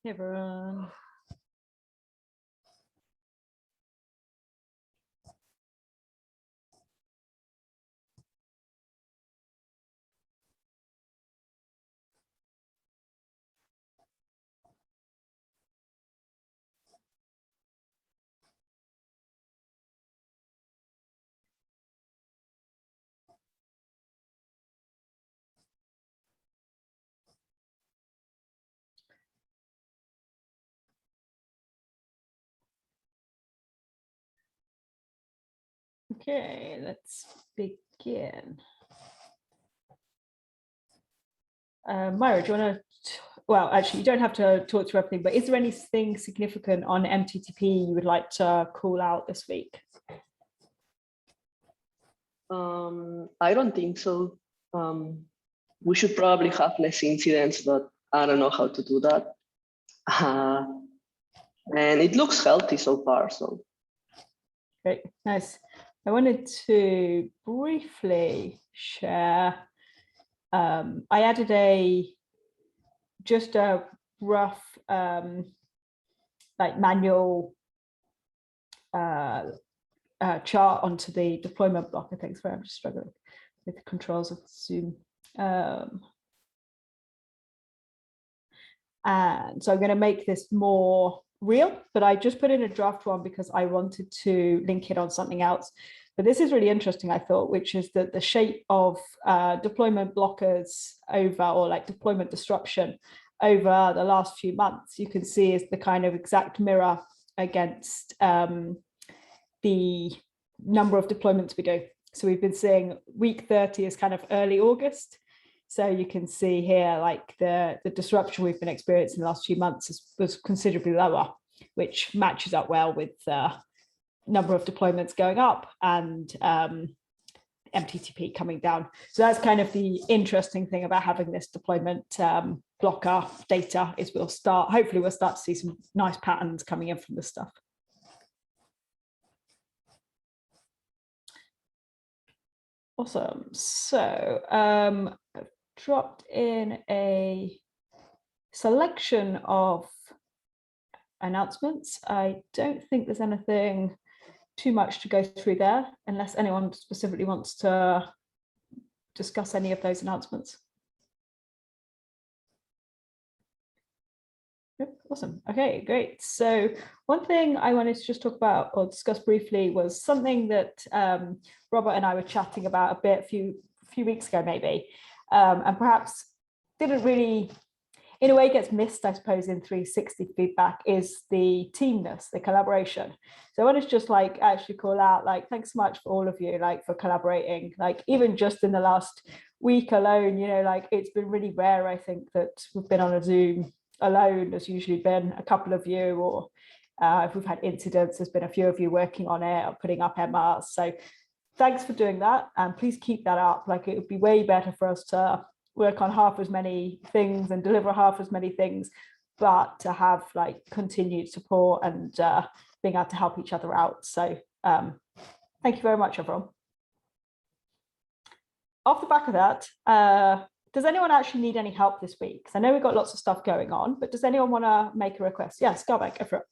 Hey everyone. Okay, let's begin. Myra, do you want to, well, actually, you don't have to talk through everything, but is there anything significant on MTTP you would like to call out this week? I don't think so. We should probably have less incidents, but I don't know how to do that. And it looks healthy so far. So Great, nice. I wanted to briefly share. I added just a rough like manual chart onto the deployment block. I think it's where I'm just struggling with the controls of Zoom. And so I'm going to make this more real, but I just put in a draft one because I wanted to link it on something else. But this is really interesting, I thought, which is that the shape of deployment blockers over, or like deployment disruption over the last few months, you can see is the kind of exact mirror against the number of deployments we do. So we've been seeing week 30 is kind of early August. So you can see here, like the disruption we've been experiencing in the last few months was considerably lower, which matches up well with the number of deployments going up and MTTP coming down. So that's kind of the interesting thing about having this deployment blocker data is hopefully we'll start to see some nice patterns coming in from this stuff. Awesome. So I've dropped in a selection of announcements. I don't think there's anything too much to go through there, unless anyone specifically wants to discuss any of those announcements. Yep, awesome. Okay, great. So one thing I wanted to just talk about or discuss briefly was something that Robert and I were chatting about a bit a few weeks ago, maybe, and perhaps didn't really, in a way, gets missed, I suppose, in 360 feedback, is the teamness, the collaboration. So I want to just like actually call out, like, thanks so much for all of you, like, for collaborating, like, even just in the last week alone, you know, like, it's been really rare, I think, that we've been on a Zoom alone. There's usually been a couple of you, or if we've had incidents, there's been a few of you working on it or putting up MRs. So thanks for doing that, and please keep that up. Like, it would be way better for us to work on half as many things and deliver half as many things, but to have like continued support and being able to help each other out. So thank you very much, everyone. Off the back of that, does anyone actually need any help this week? Because I know we've got lots of stuff going on, but does anyone want to make a request? Yes, Garbeck, go for it.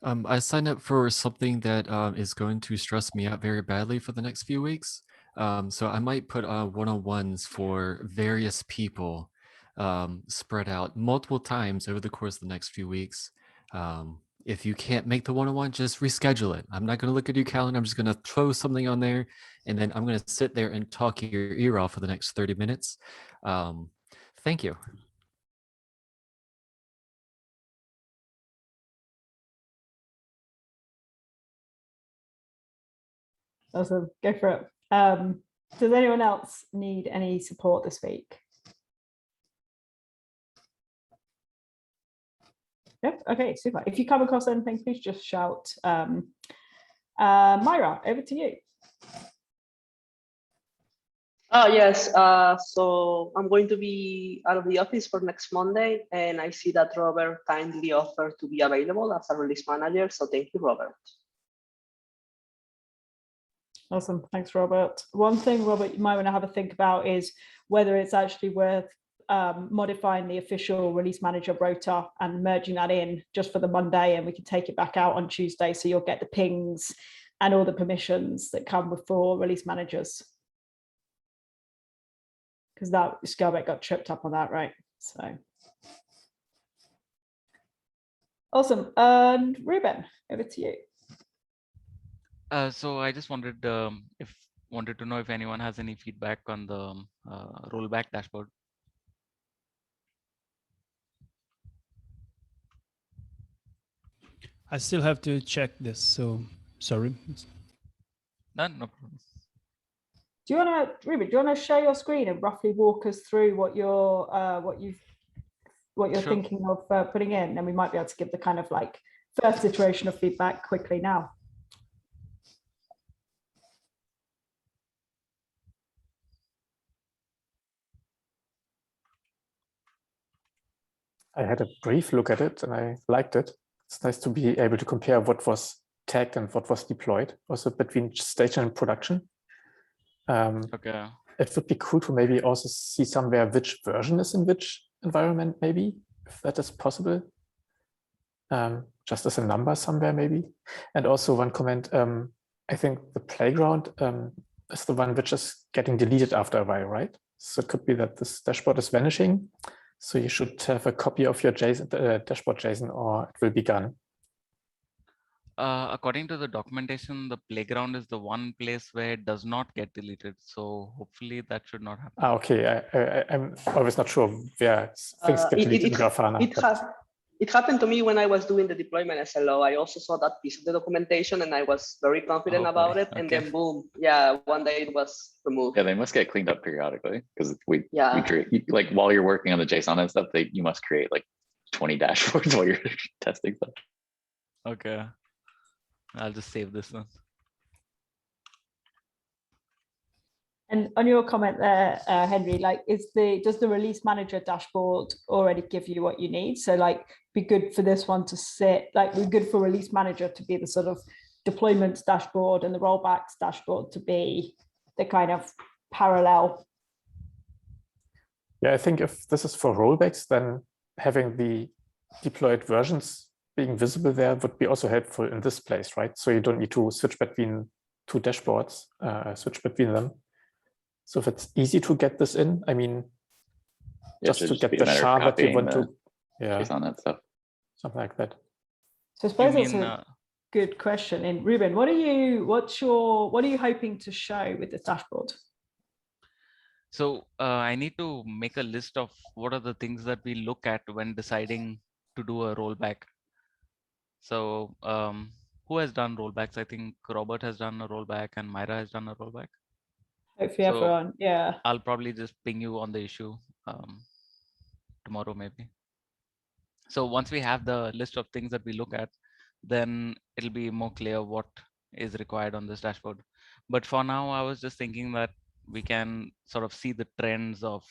I signed up for something that is going to stress me out very badly for the next few weeks. So I might put one-on-ones for various people spread out multiple times over the course of the next few weeks. If you can't make the one-on-one, just reschedule it. I'm not going to look at your calendar. I'm just going to throw something on there, and then I'm going to sit there and talk your ear off for the next 30 minutes. Thank you. Awesome, go for it. Does anyone else need any support this week? Yep, okay, super. If you come across anything, please just shout. Myra, over to you. Oh, yes. So I'm going to be out of the office for next Monday, and I see that Robert kindly offered to be available as a release manager. So thank you, Robert. Awesome, thanks, Robert. One thing, Robert, you might want to have a think about is whether it's actually worth modifying the official release manager rota and merging that in just for the Monday, and we can take it back out on Tuesday. So you'll get the pings and all the permissions that come before release managers. Because that Scarbeck got tripped up on that, right? So awesome. And Ruben, over to you. So I just wanted to know if anyone has any feedback on the rollback dashboard. I still have to check this, so sorry. No problem. Do you want to, Ruben? Do you want to share your screen and roughly walk us through what you're Sure. thinking of putting in, and we might be able to give the kind of like first iteration of feedback quickly now. I had a brief look at it and I liked it. It's nice to be able to compare what was tagged and what was deployed, also between station and production. Okay. It would be cool to maybe also see somewhere which version is in which environment, maybe, if that is possible. Just as a number somewhere, maybe. And also one comment, I think the playground is the one which is getting deleted after a while, right? So it could be that this dashboard is vanishing. So you should have a copy of your JSON, dashboard JSON, or it will be gone. According to the documentation, the playground is the one place where it does not get deleted. So hopefully that should not happen. Okay, I'm always not sure where things get deleted in Grafana. It happened to me when I was doing the deployment SLO. I also saw that piece of the documentation and I was very confident about it. And then boom, yeah, one day it was removed. Yeah, they must get cleaned up periodically because we create, like while you're working on the JSON and stuff, you must create like 20 dashboards while you're testing stuff. Okay. I'll just save this one. And on your comment there, Henry, like does the release manager dashboard already give you what you need? So like be good for this one to sit, like be good for release manager to be the sort of deployments dashboard and the rollbacks dashboard to be the kind of parallel. Yeah, I think if this is for rollbacks, then having the deployed versions being visible there would be also helpful in this place, right? So you don't need to switch between two dashboards, switch between them. So if it's easy to get this in, I mean, just to get the SHA that you want to, on that stuff, something like that. So I suppose that's a good question. And Ruben, what are you hoping to show with this dashboard? So I need to make a list of what are the things that we look at when deciding to do a rollback. So who has done rollbacks? I think Robert has done a rollback and Myra has done a rollback. Hopefully everyone, yeah. I'll probably just ping you on the issue tomorrow maybe. So once we have the list of things that we look at, then it'll be more clear what is required on this dashboard. But for now, I was just thinking that we can sort of see the trends of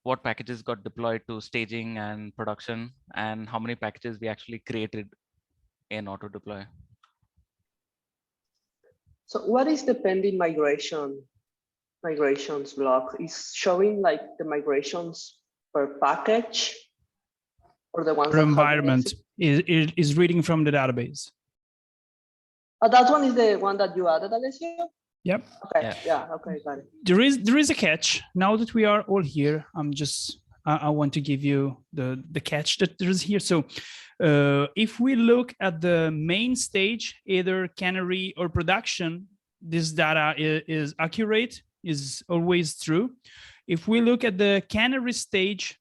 what packages got deployed to staging and production and how many packages we actually created in auto deploy. So what is the pending migrations block? Is showing like the migrations per package or the ones per environment is reading from the database. Oh, that one is the one that you added, Alessio? Yep. Okay. Yeah. Okay. Got it. There is a catch. Now that we are all here, I want to give you the catch that there is here. So if we look at the main stage, either canary or production, this data is accurate, is always true. If we look at the canary stage,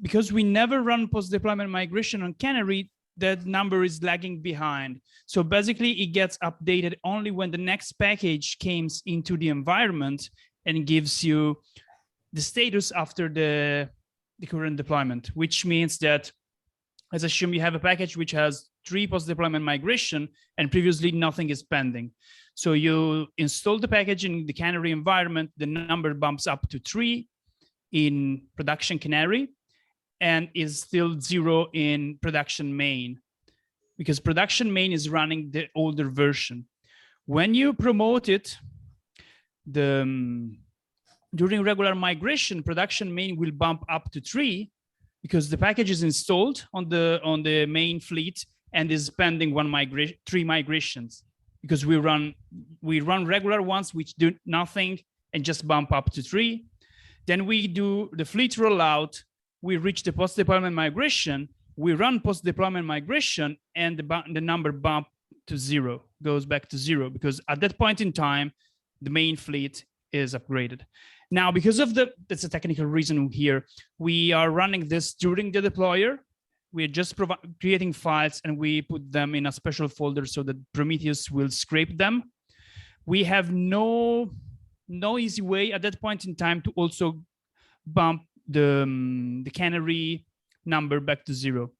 because we never run post-deployment migration on canary, that number is lagging behind. So basically it gets updated only when the next package comes into the environment and gives you the status after the current deployment, which means that, let's assume you have a package which has 3 post-deployment migration and previously nothing is pending. So you install the package in the canary environment, the number bumps up to 3 in production canary and is still 0 in production main, because production main is running the older version. When you promote it, the during regular migration, production main will bump up to 3 because the package is installed on the main fleet and is pending 3 migrations, because we run regular ones which do nothing and just bump up to 3. Then we do the fleet rollout. We reach the post-deployment migration. We run post-deployment migration, and the number bump to 0, goes back to 0, because at that point in time, the main fleet is upgraded. Now, because of that's a technical reason here, we are running this during the deployer. We're just creating files and we put them in a special folder so that Prometheus will scrape them. We have no easy way at that point in time to also bump the canary number back to 0.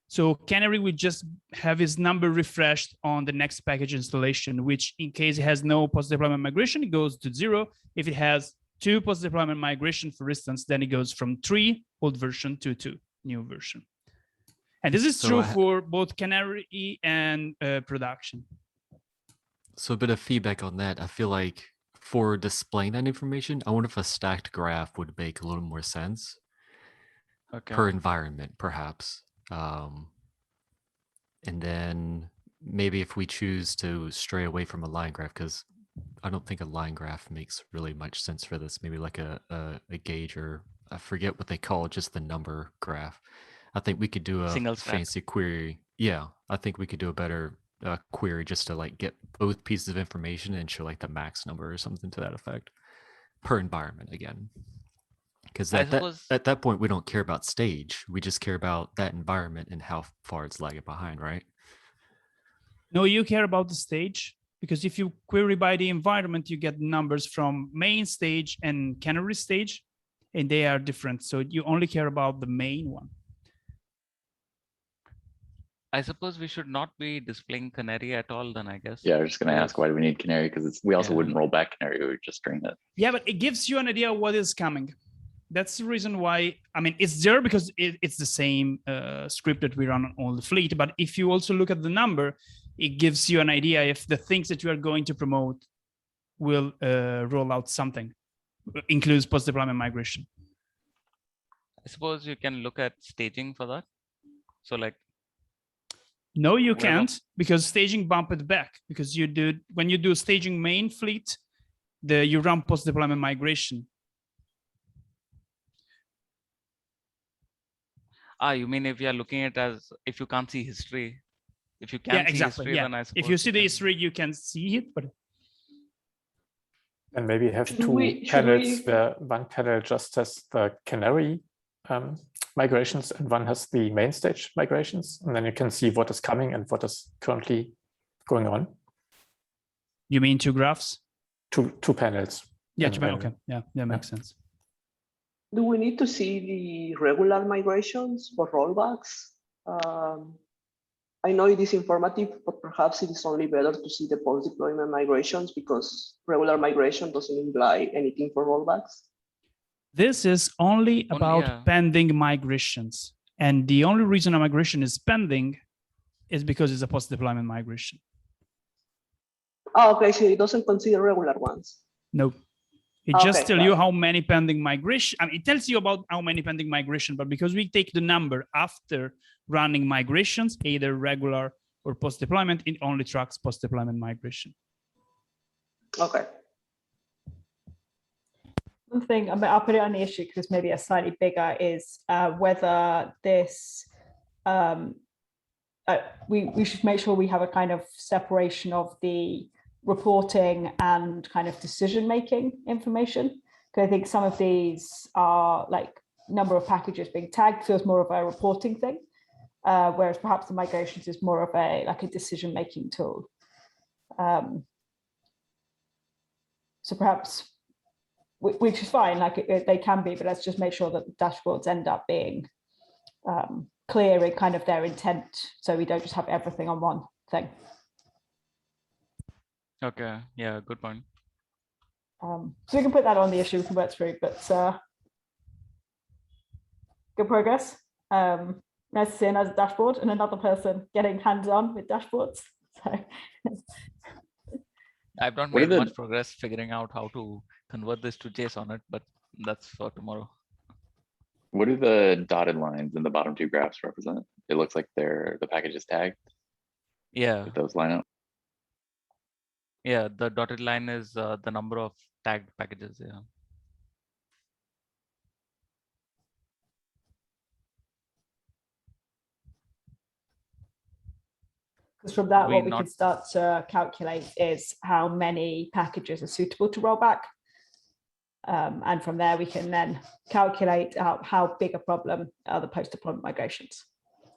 So canary will just have his number refreshed on the next package installation, which in case it has no post-deployment migration, it goes to 0. If it has 2 post-deployment migration, for instance, then it goes from 3 old version to 2 new version. And this is true for both canary and production. So a bit of feedback on that. I feel like for displaying that information, I wonder if a stacked graph would make a little more sense per environment, perhaps. And then maybe if we choose to stray away from a line graph, because I don't think a line graph makes really much sense for this. Maybe like a gauge, or I forget what they call it, just the number graph. I think we could do a fancy query. Yeah, I think we could do a better query just to like get both pieces of information and show like the max number or something to that effect per environment again. Because at that point, we don't care about stage. We just care about that environment and how far it's lagging behind, right? No, you care about the stage, because if you query by the environment, you get numbers from main stage and canary stage, and they are different. So you only care about the main one. I suppose we should not be displaying canary at all then, I guess. Yeah, I was just going to ask, why do we need canary? Because we also wouldn't roll back canary, we would just string it. Yeah, but it gives you an idea of what is coming. That's the reason why, I mean, it's there because it's the same script that we run on all the fleet. But if you also look at the number, it gives you an idea if the things that you are going to promote will roll out something, includes post-deployment migration. I suppose you can look at staging for that. So like, no, you can't, because staging bump it back, because you do, when you do staging main fleet, you run post-deployment migration. You mean if you are looking at it as, if you can't see history, if you can't see history, then I suppose if you see the history, you can see it, but. And maybe have two panels where one panel just has the canary migrations and one has the main stage migrations, and then you can see what is coming and what is currently going on. You mean 2 graphs? Two panels. Yeah, okay. Yeah, that makes sense. Do we need to see the regular migrations for rollbacks? I know it is informative, but perhaps it is only better to see the post-deployment migrations, because regular migration doesn't imply anything for rollbacks. This is only about pending migrations. And the only reason a migration is pending is because it's a post-deployment migration. Oh, okay, so it doesn't consider regular ones. No. It just tells you how many pending migration. I mean, it tells you about how many pending migration, but because we take the number after running migrations, either regular or post-deployment, it only tracks post-deployment migration. Okay. One thing, I'll put it on the issue because maybe a slightly bigger, is whether this, we should make sure we have a kind of separation of the reporting and kind of decision-making information. Because I think some of these are like number of packages being tagged feels more of a reporting thing, whereas perhaps the migrations is more of a decision-making tool. So perhaps, which is fine, they can be, but let's just make sure that the dashboards end up being clear in kind of their intent, so we don't just have everything on one thing. Okay, yeah, good point. So we can put that on the issue, we can work through, but good progress. Nice to see another dashboard and another person getting hands-on with dashboards. So. I've not made much progress figuring out how to convert this to JSON, but that's for tomorrow. What do the dotted lines in the bottom two graphs represent? It looks like the package is tagged. Yeah. If those line up. Yeah, the dotted line is the number of tagged packages. Yeah. Because from that, what we can start to calculate is how many packages are suitable to roll back. And from there, we can then calculate out how big a problem are the post-deployment migrations.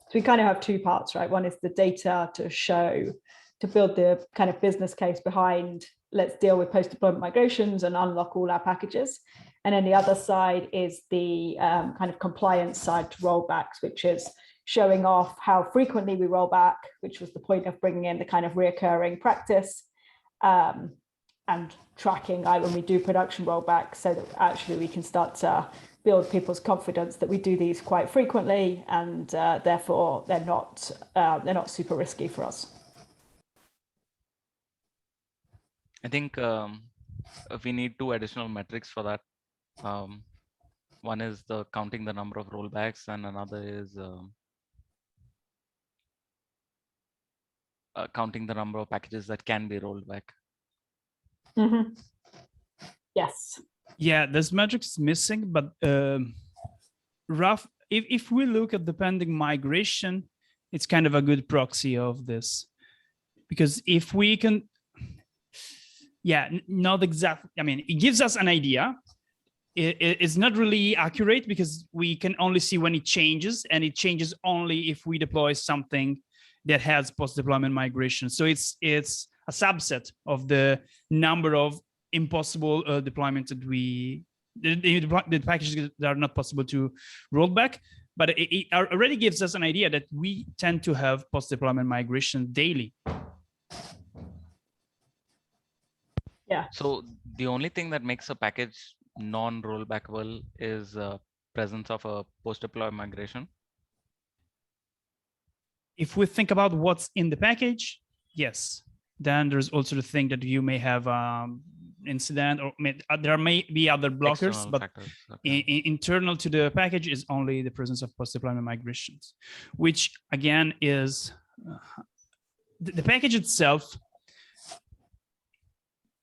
So we kind of have two parts, right? One is the data to build the kind of business case behind, let's deal with post-deployment migrations and unlock all our packages. And then the other side is the kind of compliance side to rollbacks, which is showing off how frequently we roll back, which was the point of bringing in the kind of reoccurring practice, and tracking when we do production rollbacks, so that actually we can start to build people's confidence that we do these quite frequently, and therefore they're not super risky for us. I think we need two additional metrics for that. One is counting the number of rollbacks, and another is counting the number of packages that can be rolled back. Mm-hmm. Yes. Yeah, this metric is missing, but if we look at the pending migration, it's kind of a good proxy of this. Because if we can, not exactly, I mean, it gives us an idea. It's not really accurate because we can only see when it changes, and it changes only if we deploy something that has post-deployment migration. So it's a subset of the number of impossible deployments that the packages that are not possible to roll back. But it already gives us an idea that we tend to have post-deployment migration daily. Yeah. So the only thing that makes a package non-rollbackable is presence of a post-deploy migration. If we think about what's in the package, yes. Then there's also the thing that you may have incident, or there may be other blockers, external but factors, okay. Internal to the package is only the presence of post-deployment migrations, which again is the package itself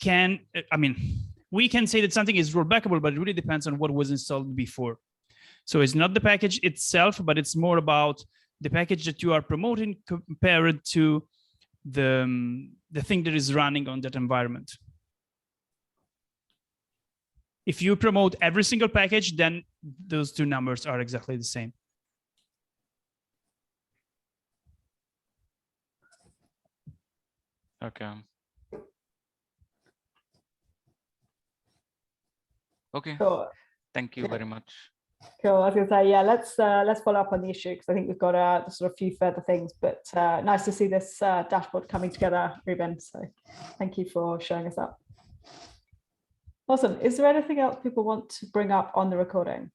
can, I mean, we can say that something is rollbackable, but it really depends on what was installed before. So it's not the package itself, but it's more about the package that you are promoting compared to the thing that is running on that environment. If you promote every single package, then those two numbers are exactly the same. Okay. Okay. Cool. Thank you very much. Cool. I was going to say, yeah, let's follow up on the issue, because I think we've got a sort of few further things. But nice to see this dashboard coming together, Ruben. So thank you for showing us up. Awesome. Is there anything else people want to bring up on the recording?